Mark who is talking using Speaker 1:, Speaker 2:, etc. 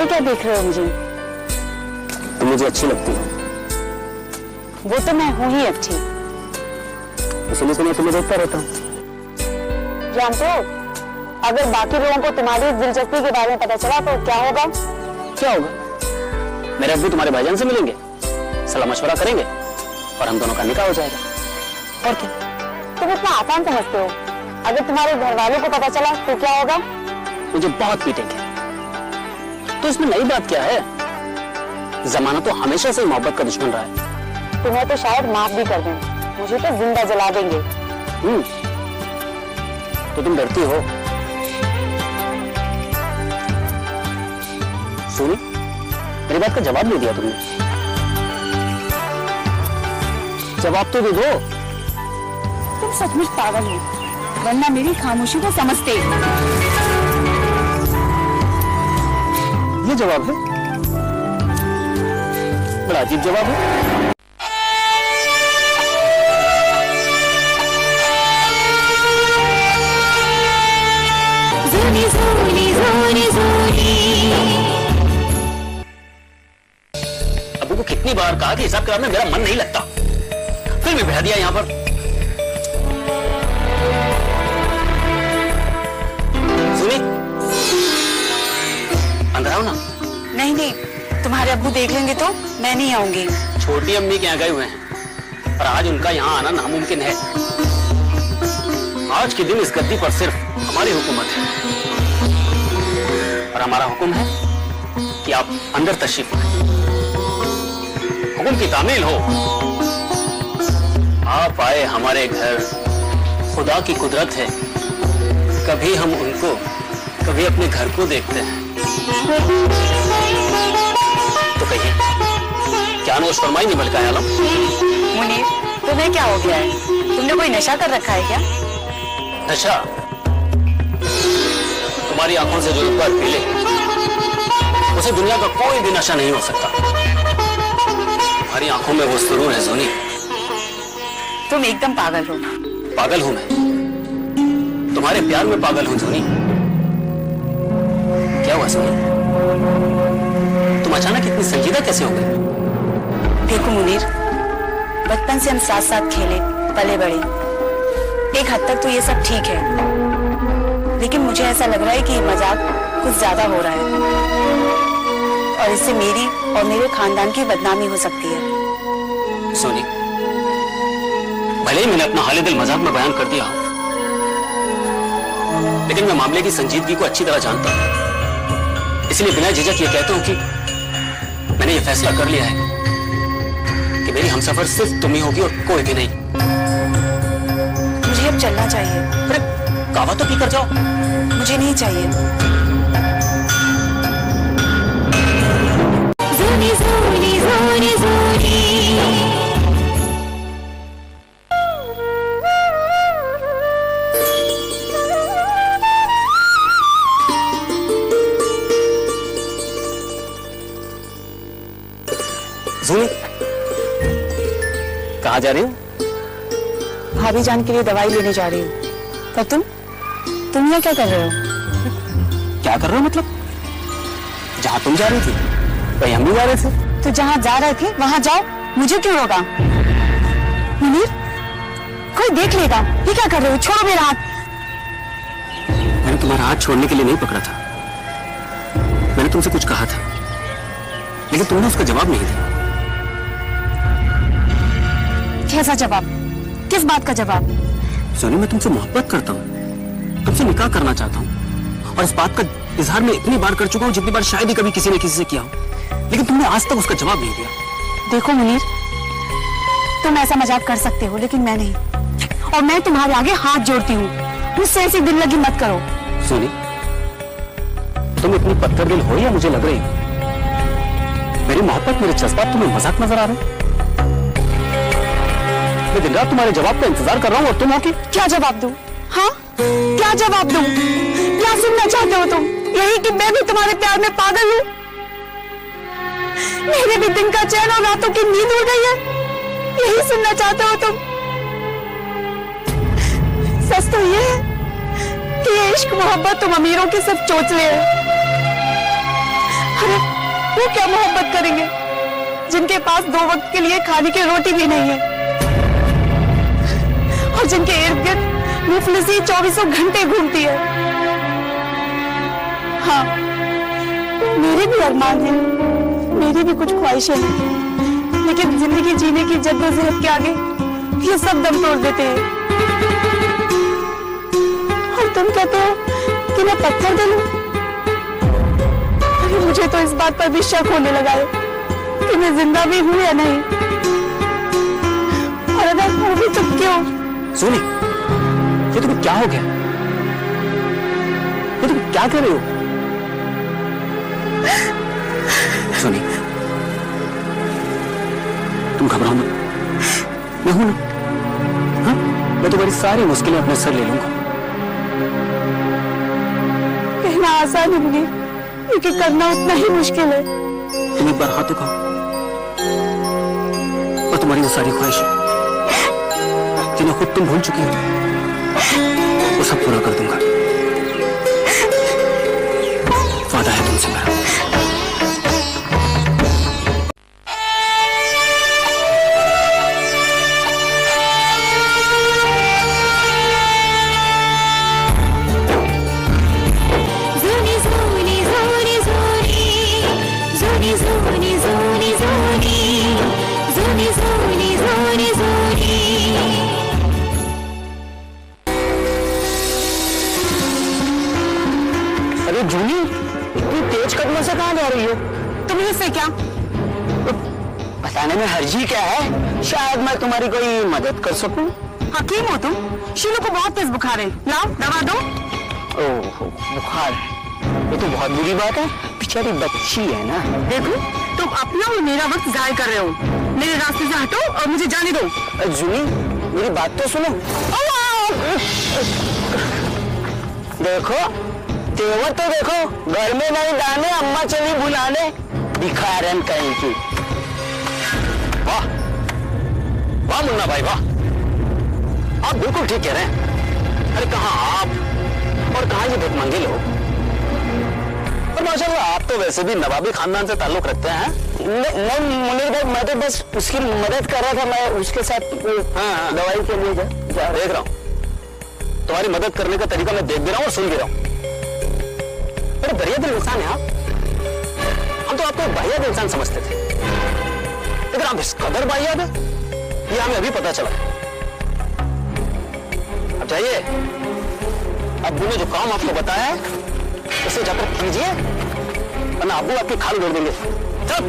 Speaker 1: ऐसे क्या देख रहे हो मुझे?
Speaker 2: तुम मुझे अच्छी लगती हो।
Speaker 1: वो तो मैं हूं ही अच्छी,
Speaker 2: इसलिए तो मैं तुम्हें देखता रहता हूँ।
Speaker 1: जानते हो, अगर बाकी लोगों को तुम्हारी इस दिलचस्पी के बारे में पता चला तो क्या होगा?
Speaker 2: क्या होगा? मेरे अब्बू तुम्हारे भाईजान से मिलेंगे, सलाह मशवरा करेंगे और हम दोनों का निकाह हो जाएगा। और क्या?
Speaker 1: तुम इतना आसान समझते हो? अगर तुम्हारे घर वालों को पता चला तो क्या होगा?
Speaker 2: मुझे बहुत पीटेंगे। तो इसमें नई बात क्या है? जमाना तो हमेशा से मोहब्बत का दुश्मन रहा है।
Speaker 1: तुम्हें तो शायद माफ भी कर दें, मुझे तो जिंदा जला देंगे।
Speaker 2: तो तुम डरती हो? सुनी, मेरी बात का जवाब नहीं दिया तुमने। जवाब तो दे दो।
Speaker 1: तुम सचमुच पागल हो, वरना मेरी खामोशी को समझते।
Speaker 2: ये जवाब है? बड़ा अजीब जवाब है। अबू को कितनी बार कहा कि हिसाब किताब में मेरा मन नहीं लगता, फिर भी बिठा दिया यहां पर। सुनी, अंदर आओ ना।
Speaker 1: नहीं नहीं, तुम्हारे अब्बू देख लेंगे तो मैं नहीं आऊंगी।
Speaker 2: छोटी अम्मी के यहाँ गए हुए हैं और आज उनका यहाँ आना नामुमकिन है। आज के दिन इस गद्दी पर सिर्फ हमारी हुकूमत है और हमारा हुक्म है कि आप अंदर तशरीफ लाएं। हुक्म की तामील हो। आप आए हमारे घर, खुदा की कुदरत है। कभी हम उनको, कभी अपने घर को देखते हैं। तो कहिए, क्या नोश फरमाई नहीं बलका आलम?
Speaker 1: मुनीर, तुम्हें क्या हो गया है? तुमने कोई नशा कर रखा है क्या?
Speaker 2: नशा? तुम्हारी आंखों से जो एक बार पी ले, उसे दुनिया का कोई भी नशा नहीं हो सकता। तुम्हारी आंखों में वो सुरूर है सोनी।
Speaker 1: तुम एकदम पागल हो।
Speaker 2: पागल हूं मैं, तुम्हारे प्यार में पागल हूं सोनी। क्या हुआ सोनी? तुम अचानक इतनी संजीदा कैसे हो गई?
Speaker 1: देखो मुनीर, बचपन से हम साथ साथ खेले पले बड़े। एक हद तक तो ये सब ठीक है, लेकिन मुझे ऐसा लग रहा है कि मजाक कुछ ज्यादा हो रहा है और इससे मेरी और मेरे खानदान की बदनामी हो सकती है।
Speaker 2: सोनी, भले ही मैंने अपना हाल दिल मजाक में बयान कर दिया हो, लेकिन मैं मामले की संजीदगी को अच्छी तरह जानता हूं। इसलिए बिना झिझक ये कहता हूं कि मैंने ये फैसला कर लिया है कि मेरी हमसफर सिर्फ तुम ही होगी और कोई भी नहीं।
Speaker 1: मुझे अब चलना चाहिए।
Speaker 2: अरे कावा तो पी कर जाओ।
Speaker 1: मुझे नहीं चाहिए। ज़ोनी ज़ोनी ज़ोनी ज़ोनी।
Speaker 2: ज़ोनी, कहाँ जा रही हो?
Speaker 1: भाभी जान के लिए दवाई लेने जा रही हूँ। पर तुम यहाँ क्या कर रहे हो?
Speaker 2: क्या कर रहे हो मतलब? जहाँ तुम जा रही थी वहीं हम भी जा रहे थे।
Speaker 1: तो जहाँ जा रहे थे वहाँ जाओ, मुझे क्यों रोका? मुनीर, कोई देख लेगा। ये क्या कर रहे हो? छोड़ो मेरा हाथ।
Speaker 2: मैंने तुम्हारा हाथ छोड़ने के लिए नहीं पकड़ा था। मैंने तुमसे कुछ कहा था, लेकिन तुमने उसका जवाब नहीं दिया।
Speaker 1: कैसा जवाब? किस बात का जवाब?
Speaker 2: सोनी, मैं तुमसे मोहब्बत करता हूँ, तुमसे निकाह करना चाहता हूँ और इस बात का इजहार मैं इतनी बार कर चुका हूँ जितनी बार शायद ही कभी किसी ने किसी से किया हो, लेकिन तुमने आज तक उसका जवाब नहीं दिया।
Speaker 1: देखो मुनीर, तुम ऐसा मजाक कर सकते हो लेकिन मैं नहीं, और मैं तुम्हारे आगे हाथ जोड़ती हूँ, मुझसे ऐसी दिल लगी मत करो।
Speaker 2: सोनी, तुम इतनी पत्थर दिल हो या मुझे लग रही हो? मेरी मोहब्बत, मेरे जज्बात तुम्हें मजाक नजर आ रहे? मैं दिन रात तुम्हारे जवाब का इंतजार कर रहा हूँ और तुम हो कि
Speaker 1: क्या जवाब दूं? हाँ, क्या जवाब दूं? क्या सुनना चाहते हो तुम? यही कि मैं भी तुम्हारे प्यार में पागल हूँ? मेरे भी दिन का चैन और रातों की नींद उड़ गई है, यही सुनना चाहते हो तुम? सच तो ये है कि ये इश्क मोहब्बत तुम अमीरों के सब चोचले हैं। अरे वो क्या मोहब्बत करेंगे जिनके पास 2 वक्त के लिए खाने की रोटी भी नहीं है और जिनके इर्द गिर्द मुफलिसी 24 घंटे घूमती है। हाँ, मेरे भी अरमान हैं, मेरी भी कुछ ख्वाहिशें हैं, लेकिन जिंदगी जीने की जद्दोजहद के आगे ये सब दम तोड़ देते हैं। और तुम कहते हो कि मैं पत्थर दिल हूं। अरे मुझे तो इस बात पर भी शक होने लगा है कि मैं जिंदा भी हूं या नहीं, और अगर हूं भी तो क्यों?
Speaker 2: सोनी, ये तुम्हें क्या हो गया? ये तुम क्या कर रही हो? सोनी, तुम घबराओ मत, मैं हूं ना। हाँ, मैं तुम्हारी सारी मुश्किलें अपने सर ले लूंगा।
Speaker 1: कहना आसान है मुनीर, लेकिन करना उतना ही मुश्किल है।
Speaker 2: तुम एक बार हाथ उठाओ और तुम्हारी वो सारी ख्वाहिशें जिन्हें खुद तुम भूल चुकी हो, वो सब पूरा कर दूंगा। वादा है तुमसे मेरा। अरे जूनी, इतनी तेज कदमों से कहां जा रही हो?
Speaker 1: तुम्हें इससे क्या?
Speaker 2: बताने में हर्जी क्या है? शायद मैं तुम्हारी कोई मदद कर सकूं।
Speaker 1: हकीम हो तुम? शीलू को बहुत तेज बुखार है, लाओ दवा दो।
Speaker 2: ओह, बुखार? ये तो बहुत बुरी बात है, बेचारी बच्ची है ना।
Speaker 1: देखो, तुम अपना और मेरा वक्त जाया कर रहे हो। मेरे रास्ते से हटो और मुझे जाने दो।
Speaker 2: जूनी, मेरी बात तो सुनो। देखो, तेवर तो देखो, घर में नहीं दाने, अम्मा चली बुलाने, भिखारन कहीं की। वाह वाह मुन्ना भाई वाह, आप बिल्कुल ठीक कह रहे हैं। अरे कहाँ आप और कहाँ ये भिखमंगे लोग। और माशाल्लाह आप तो वैसे भी नवाबी खानदान से ताल्लुक रखते हैं। नहीं मुनीर भाई, मैं तो बस उसकी मदद कर रहा था, मैं उसके साथ दवाई के लिए देख रहा हूँ। तुम्हारी मदद करने का तरीका मैं देख भी रहा हूँ और सुन भी रहा हूँ। बड़े दरिया दिल इंसान है आप। हम तो आपको बाह्य इंसान समझते थे, लेकिन आप इस कदर बाह्य है, ये हमें अभी पता चला। अब जाइए, अब्बू ने जो काम आपको बताया है उसे जाकर कीजिए, वरना अब्बू आपकी खाल उड़ेंगे। चल।